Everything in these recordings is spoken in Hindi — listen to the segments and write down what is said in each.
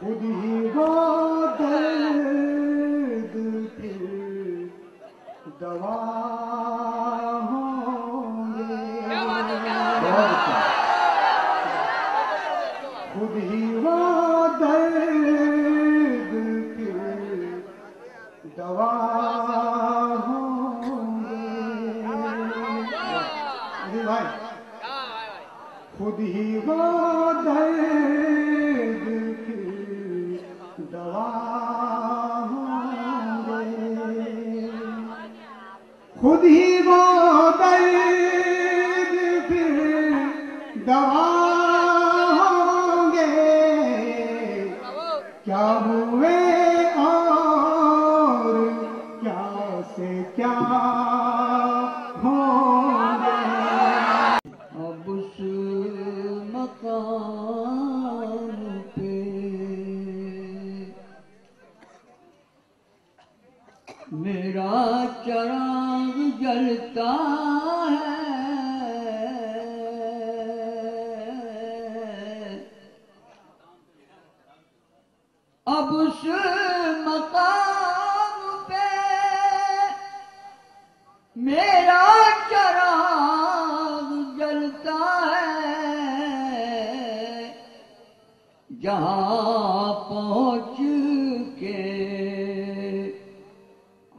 खुद ही वो दर्द की दवा होंगे। खुद ही वो दर्द की दवा होंगे। भाई खुद ही वो दर्द की दवा होंगे। खुद ही वो दर्द की दवा होंगे। क्या हुए और क्या से क्या होंगे। अब उस मकाम पे मेरा चिराग जलता है। अब उस मकाम पे मेरा चिराग जलता है। जहाँ पहुँच के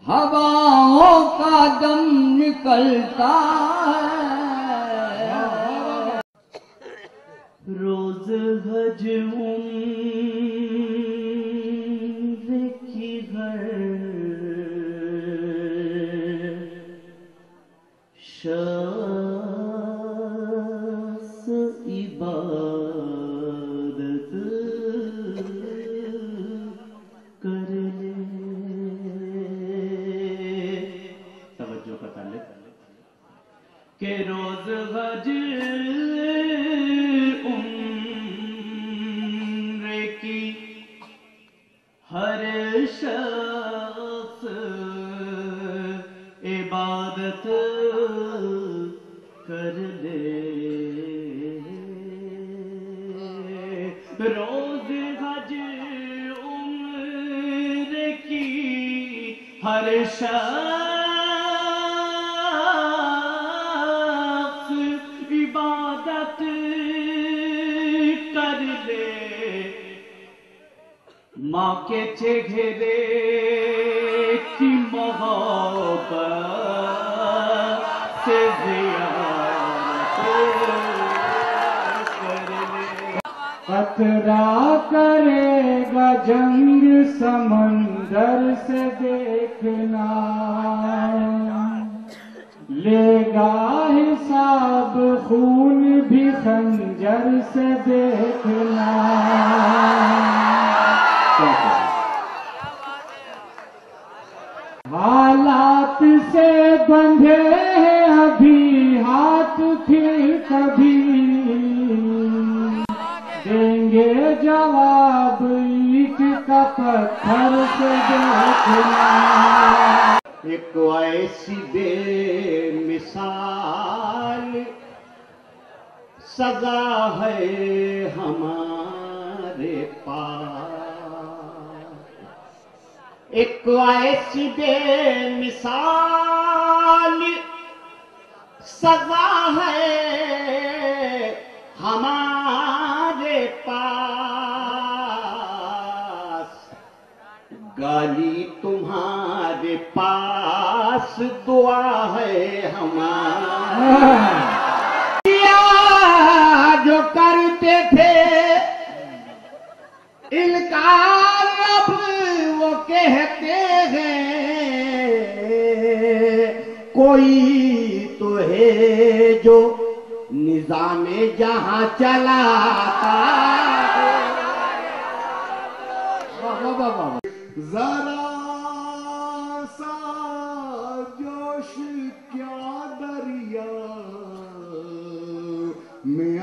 हवाओं का दम निकलता है। रोज हज उम्र की हर शख्स इबादत कर ले। तवज्जो का ताल्लुक के रोज हज उम्र की हर शख्स इबादत कर ले। रोज हज उम्र की हर शख्स इबादत कर ले। माँ के चेहरे की मोहब्बत से ज़ियारत कर ले। खतरा करेगा जंग समंदर से देखना। लेगा हिसाब खून भी खंजर से देखना। हालात से बंधे हैं अभी हाथ, फिर कभी देंगे जवाब ईंट का पत्थर से देखना। एक ऐसी बेमिसाल सजा है हमारे पास। एक ऐसी बेमिसाल सजा है हमारे पास। गाली तुम्हारे पास, दुआ है हमारे। जो करते थे इनकार अब वो कहते हैं कोई तो है जो निजामे जहां चलाता है। जरा सा जोश क्या दरिया में